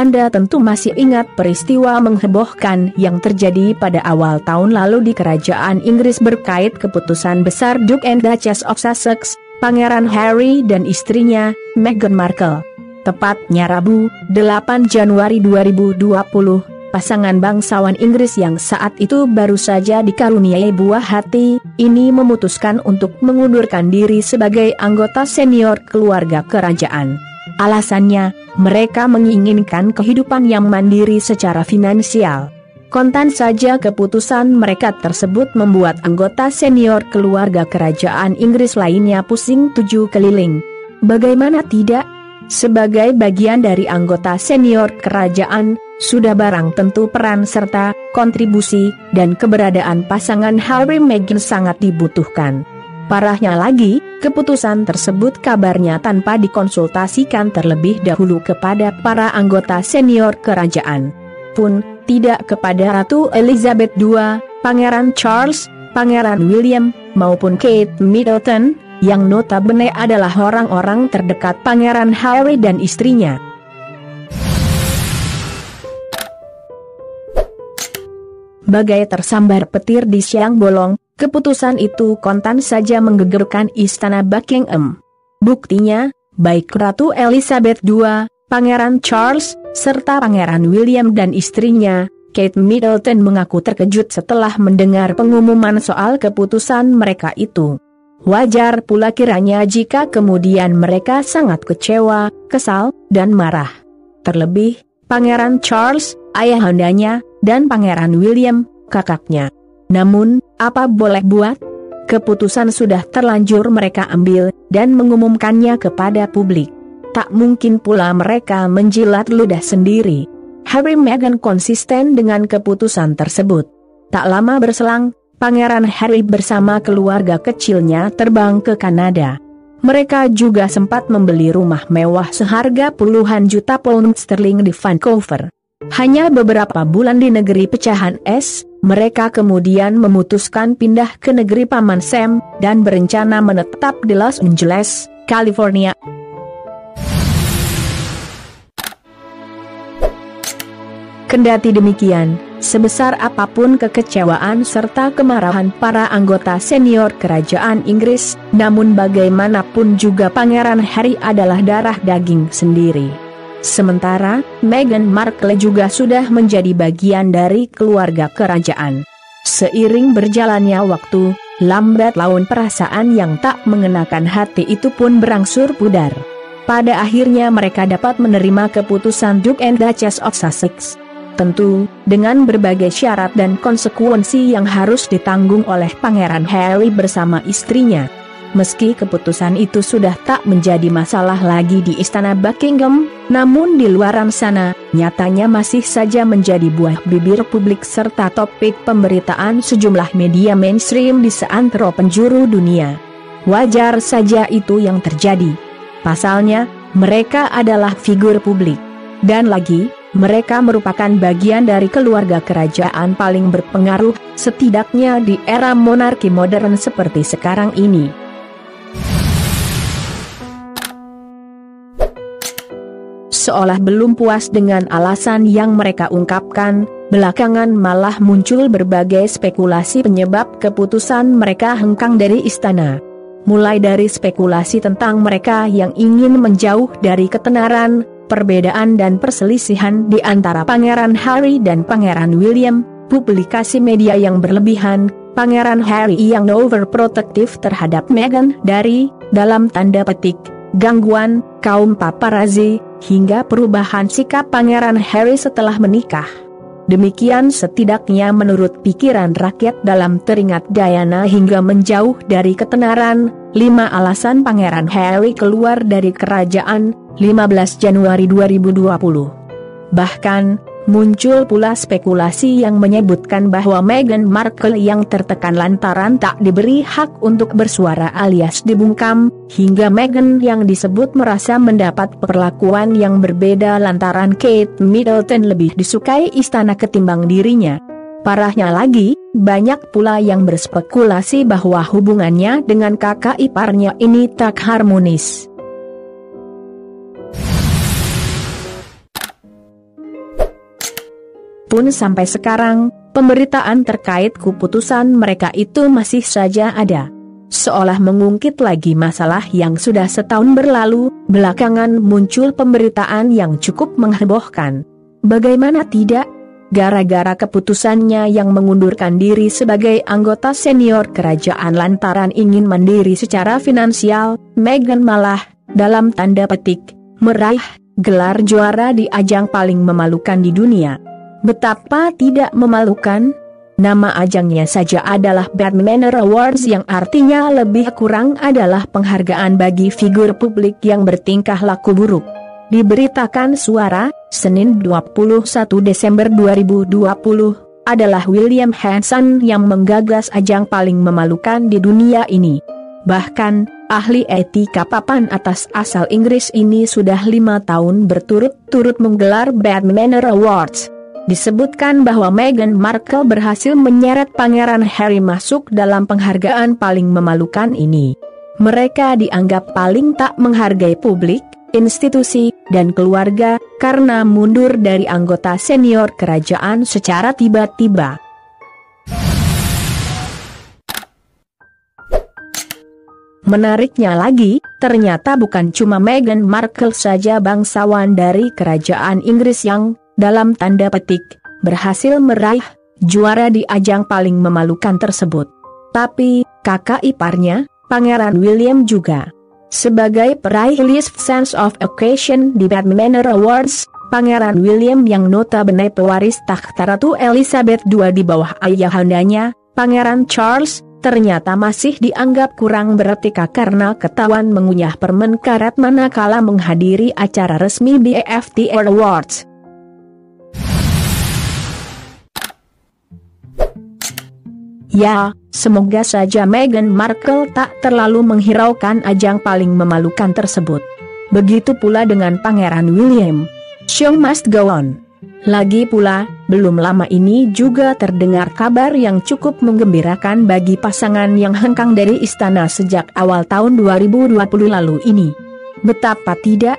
Anda tentu masih ingat peristiwa menghebohkan yang terjadi pada awal tahun lalu di kerajaan Inggris berkait keputusan besar Duke and Duchess of Sussex, Pangeran Harry dan istrinya, Meghan Markle. Tepatnya Rabu, 8 Januari 2020, pasangan bangsawan Inggris yang saat itu baru saja dikaruniai buah hati, ini memutuskan untuk mengundurkan diri sebagai anggota senior keluarga kerajaan. Alasannya, mereka menginginkan kehidupan yang mandiri secara finansial. Kontan saja keputusan mereka tersebut membuat anggota senior keluarga kerajaan Inggris lainnya pusing 7 keliling. Bagaimana tidak? Sebagai bagian dari anggota senior kerajaan, sudah barang tentu peran serta kontribusi dan keberadaan pasangan Harry Meghan sangat dibutuhkan. Parahnya lagi, keputusan tersebut kabarnya tanpa dikonsultasikan terlebih dahulu kepada para anggota senior kerajaan. Pun, tidak kepada Ratu Elizabeth II, Pangeran Charles, Pangeran William, maupun Kate Middleton, yang notabene adalah orang-orang terdekat Pangeran Harry dan istrinya. Bagai tersambar petir di siang bolong, keputusan itu kontan saja menggegerkan istana Buckingham. Buktinya, baik Ratu Elizabeth II, Pangeran Charles, serta Pangeran William dan istrinya, Kate Middleton mengaku terkejut setelah mendengar pengumuman soal keputusan mereka itu. Wajar pula kiranya jika kemudian mereka sangat kecewa, kesal, dan marah. Terlebih, Pangeran Charles, ayahandanya, dan Pangeran William, kakaknya. Namun, apa boleh buat? Keputusan sudah terlanjur mereka ambil, dan mengumumkannya kepada publik. Tak mungkin pula mereka menjilat ludah sendiri. Harry Meghan konsisten dengan keputusan tersebut. Tak lama berselang, Pangeran Harry bersama keluarga kecilnya terbang ke Kanada. Mereka juga sempat membeli rumah mewah seharga puluhan juta pound sterling di Vancouver. Hanya beberapa bulan di negeri pecahan es, mereka kemudian memutuskan pindah ke negeri Paman Sam, dan berencana menetap di Los Angeles, California. Kendati demikian, sebesar apapun kekecewaan serta kemarahan para anggota senior kerajaan Inggris, namun bagaimanapun juga Pangeran Harry adalah darah daging sendiri. Sementara, Meghan Markle juga sudah menjadi bagian dari keluarga kerajaan. Seiring berjalannya waktu, lambat laun perasaan yang tak mengenakan hati itu pun berangsur pudar. Pada akhirnya mereka dapat menerima keputusan Duke and Duchess of Sussex. Tentu, dengan berbagai syarat dan konsekuensi yang harus ditanggung oleh Pangeran Harry bersama istrinya. Meski keputusan itu sudah tak menjadi masalah lagi di istana Buckingham, namun di luaran sana, nyatanya masih saja menjadi buah bibir publik serta topik pemberitaan sejumlah media mainstream di seantero penjuru dunia. Wajar saja itu yang terjadi. Pasalnya, mereka adalah figur publik. Dan lagi, mereka merupakan bagian dari keluarga kerajaan paling berpengaruh, setidaknya di era monarki modern seperti sekarang ini. Seolah belum puas dengan alasan yang mereka ungkapkan, belakangan malah muncul berbagai spekulasi penyebab keputusan mereka hengkang dari istana. Mulai dari spekulasi tentang mereka yang ingin menjauh dari ketenaran, perbedaan dan perselisihan di antara Pangeran Harry dan Pangeran William, publikasi media yang berlebihan, Pangeran Harry yang overprotective terhadap Meghan dari, dalam tanda petik, gangguan kaum paparazzi, hingga perubahan sikap Pangeran Harry setelah menikah. Demikian setidaknya menurut pikiran rakyat dalam teringat Diana hingga menjauh dari ketenaran. 5 alasan Pangeran Harry keluar dari kerajaan, 15 Januari 2020. Bahkan, muncul pula spekulasi yang menyebutkan bahwa Meghan Markle yang tertekan lantaran tak diberi hak untuk bersuara alias dibungkam, hingga Meghan yang disebut merasa mendapat perlakuan yang berbeda lantaran Kate Middleton lebih disukai istana ketimbang dirinya. Parahnya lagi, banyak pula yang berspekulasi bahwa hubungannya dengan kakak iparnya ini tak harmonis. pun sampai sekarang, pemberitaan terkait keputusan mereka itu masih saja ada. Seolah mengungkit lagi masalah yang sudah setahun berlalu, belakangan muncul pemberitaan yang cukup menghebohkan. Bagaimana tidak? Gara-gara keputusannya yang mengundurkan diri sebagai anggota senior kerajaan lantaran ingin mandiri secara finansial, Meghan malah, dalam tanda petik, meraih gelar juara di ajang paling memalukan di dunia. Betapa tidak memalukan? Nama ajangnya saja adalah Bad Manner Awards yang artinya lebih kurang adalah penghargaan bagi figur publik yang bertingkah laku buruk. Diberitakan Suara, Senin 21 Desember 2020, adalah William Hanson yang menggagas ajang paling memalukan di dunia ini. Bahkan, ahli etika papan atas asal Inggris ini sudah 5 tahun berturut-turut menggelar Bad Manner Awards. Disebutkan bahwa Meghan Markle berhasil menyeret Pangeran Harry masuk dalam penghargaan paling memalukan ini. Mereka dianggap paling tak menghargai publik, institusi, dan keluarga, karena mundur dari anggota senior kerajaan secara tiba-tiba. Menariknya lagi, ternyata bukan cuma Meghan Markle saja bangsawan dari kerajaan Inggris yang, dalam tanda petik, berhasil meraih juara di ajang paling memalukan tersebut. Tapi, kakak iparnya, Pangeran William juga. Sebagai peraih List Sense of Occasion di Bad Manner Awards, Pangeran William yang notabene pewaris takhta Ratu Elizabeth II di bawah ayahandanya, Pangeran Charles, ternyata masih dianggap kurang beretika karena ketahuan mengunyah permen karet manakala menghadiri acara resmi BAFTA Awards. Ya, semoga saja Meghan Markle tak terlalu menghiraukan ajang paling memalukan tersebut. Begitu pula dengan Pangeran William. Show must go on. Lagi pula, belum lama ini juga terdengar kabar yang cukup menggembirakan bagi pasangan yang hengkang dari istana sejak awal tahun 2020 lalu ini. Betapa tidak?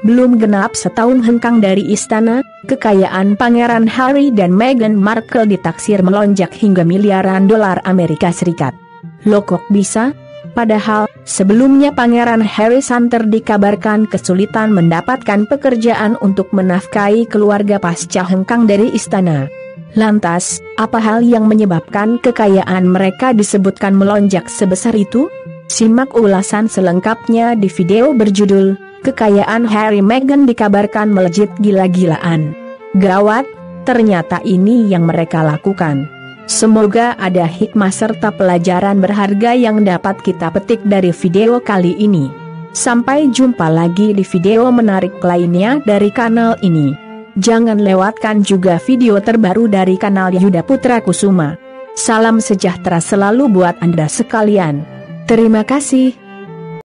Belum genap setahun hengkang dari istana, kekayaan Pangeran Harry dan Meghan Markle ditaksir melonjak hingga miliaran dolar Amerika Serikat. Loh kok bisa? Padahal, sebelumnya Pangeran Harry santer dikabarkan kesulitan mendapatkan pekerjaan untuk menafkahi keluarga pasca hengkang dari istana. Lantas, apa hal yang menyebabkan kekayaan mereka disebutkan melonjak sebesar itu? Simak ulasan selengkapnya di video berjudul Kekayaan Harry Meghan dikabarkan melejit gila-gilaan. Gawat, ternyata ini yang mereka lakukan. Semoga ada hikmah serta pelajaran berharga yang dapat kita petik dari video kali ini. Sampai jumpa lagi di video menarik lainnya dari kanal ini. Jangan lewatkan juga video terbaru dari kanal Yuda Putra Kusuma. Salam sejahtera selalu buat Anda sekalian. Terima kasih.